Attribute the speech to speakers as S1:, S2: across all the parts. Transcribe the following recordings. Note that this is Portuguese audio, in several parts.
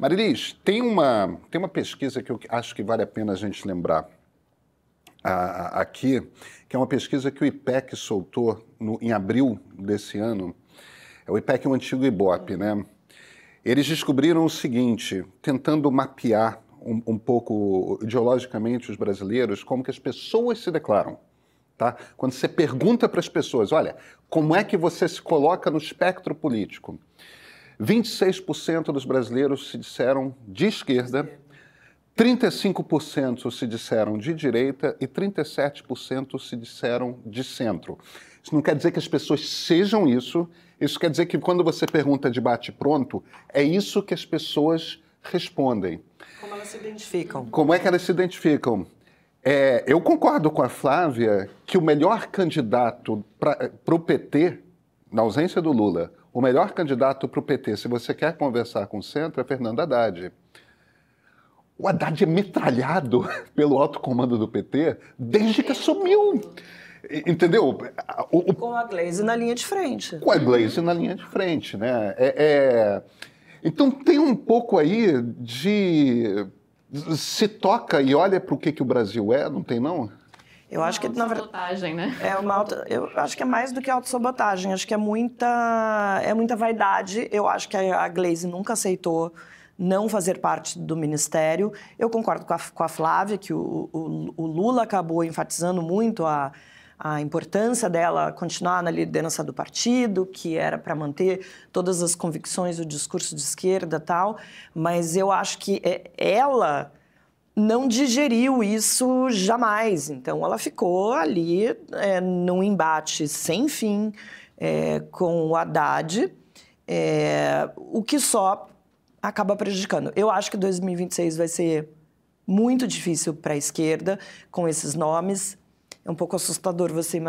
S1: Marilis, tem uma pesquisa que eu acho que vale a pena a gente lembrar aqui, que é uma pesquisa que o IPEC soltou em abril desse ano. O IPEC é um antigo Ibope, né? Eles descobriram o seguinte, tentando mapear um pouco ideologicamente os brasileiros, como que as pessoas se declaram. Tá? Quando você pergunta para as pessoas, olha, como é que você se coloca no espectro político? 26% dos brasileiros se disseram de esquerda, 35% se disseram de direita e 37% se disseram de centro. Isso não quer dizer que as pessoas sejam isso, isso quer dizer que quando você pergunta de bate-pronto, é isso que as pessoas respondem.
S2: Como elas se identificam?
S1: Como é que elas se identificam? Eu concordo com a Flávia que o melhor candidato para o PT, na ausência do Lula, o melhor candidato para o PT, se você quer conversar com o centro, é Fernando Haddad. O Haddad é metralhado pelo alto comando do PT desde que assumiu. Entendeu?
S2: Com a Gleisi na linha de frente.
S1: Com a Gleisi na linha de frente, né? Então tem um pouco aí de... Se toca e olha para o que o Brasil é, não tem não?
S3: Eu acho que na verdade né?
S2: Eu acho que é mais do que autossabotagem, acho que é muita vaidade. Eu acho que a Gleisi nunca aceitou não fazer parte do ministério. Eu concordo com a Flávia que o Lula acabou enfatizando muito a importância dela continuar na liderança do partido, que era para manter todas as convicções do discurso de esquerda e tal, mas eu acho que ela não digeriu isso jamais. Então, ela ficou ali num embate sem fim com o Haddad, o que só acaba prejudicando. Eu acho que 2026 vai ser muito difícil para a esquerda com esses nomes. É um pouco assustador você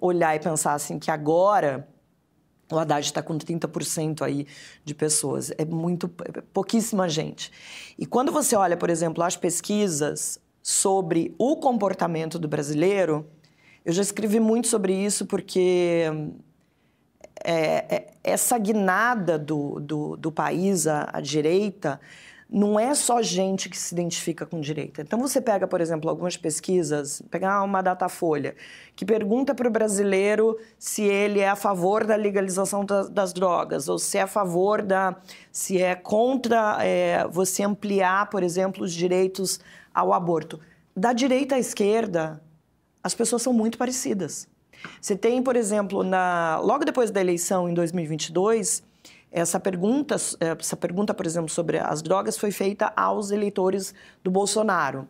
S2: olhar e pensar assim que agora o Haddad está com 30% aí de pessoas. É pouquíssima gente. E quando você olha, por exemplo, as pesquisas sobre o comportamento do brasileiro, eu já escrevi muito sobre isso porque essa guinada do país à direita não é só gente que se identifica com direita. Então, você pega, por exemplo, algumas pesquisas, pegar uma Datafolha, que pergunta para o brasileiro se ele é a favor da legalização das drogas, ou se é a favor se é contra você ampliar, por exemplo, os direitos ao aborto. Da direita à esquerda, as pessoas são muito parecidas. Você tem, por exemplo, logo depois da eleição, em 2022... Essa pergunta, por exemplo, sobre as drogas foi feita aos eleitores do Bolsonaro.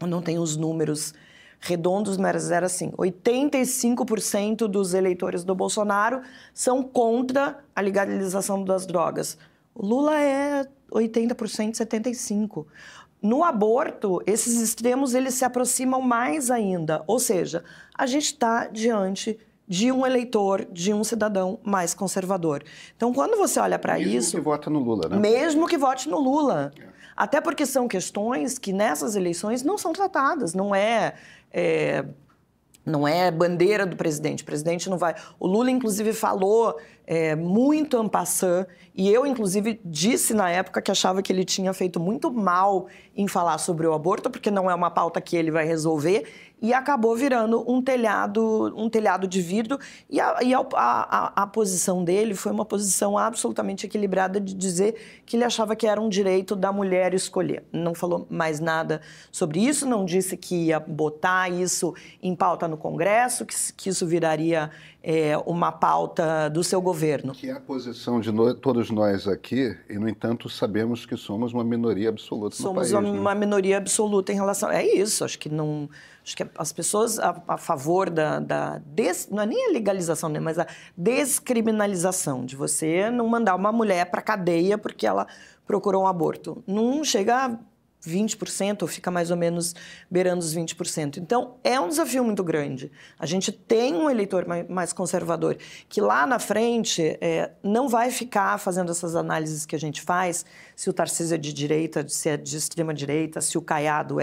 S2: Eu não tenho os números redondos, mas era assim, 85% dos eleitores do Bolsonaro são contra a legalização das drogas. O Lula é 80%, 75%. No aborto, esses extremos eles se aproximam mais ainda. Ou seja, a gente está diante de um eleitor, de um cidadão mais conservador. Então, quando você olha para isso...
S1: Mesmo que vota no Lula, né?
S2: Mesmo que vote no Lula. Até porque são questões que nessas eleições não são tratadas. Não é bandeira do presidente. O presidente não vai... O Lula, inclusive, falou muito en passant, e eu, inclusive, disse na época que achava que ele tinha feito muito mal em falar sobre o aborto, porque não é uma pauta que ele vai resolver, e acabou virando um telhado de vidro, e a posição dele foi uma posição absolutamente equilibrada de dizer que ele achava que era um direito da mulher escolher. Não falou mais nada sobre isso, não disse que ia botar isso em pauta no Congresso, que isso viraria uma pauta do seu governo.
S1: Que é a posição de todos nós aqui, e, no entanto, sabemos que somos uma minoria absoluta no país.
S2: Somos uma minoria absoluta em relação... É isso, acho que as pessoas a favor não é nem a legalização, né, mas a descriminalização, de você não mandar uma mulher para cadeia porque ela procurou um aborto. Não chega a 20%, ou fica mais ou menos beirando os 20%. Então, é um desafio muito grande. A gente tem um eleitor mais conservador que lá na frente não vai ficar fazendo essas análises que a gente faz, se o Tarcísio é de direita, se é de extrema-direita, se o Caiado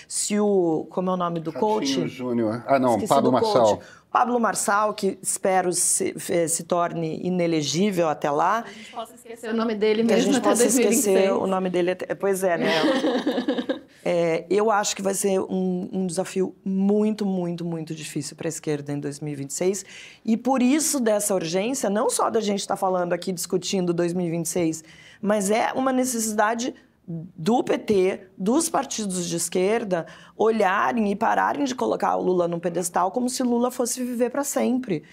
S2: se o... Como é o nome do coach?
S1: Júnior. Ah, não, Pablo Marçal.
S2: Pablo Marçal, que espero se torne inelegível até lá.
S3: A gente possa esquecer o nome dele mesmo
S2: até 2026. Que a gente possa esquecer o nome dele. Pois é, né? Eu acho que vai ser um desafio muito, muito, muito difícil para a esquerda em 2026. E por isso dessa urgência, não só da gente estar falando aqui, discutindo 2026, mas é uma necessidade do PT, dos partidos de esquerda, olharem e pararem de colocar o Lula num pedestal como se Lula fosse viver para sempre.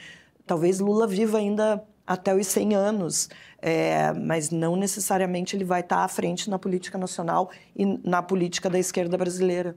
S2: Talvez Lula viva ainda até os 100 anos, mas não necessariamente ele vai estar à frente na política nacional e na política da esquerda brasileira.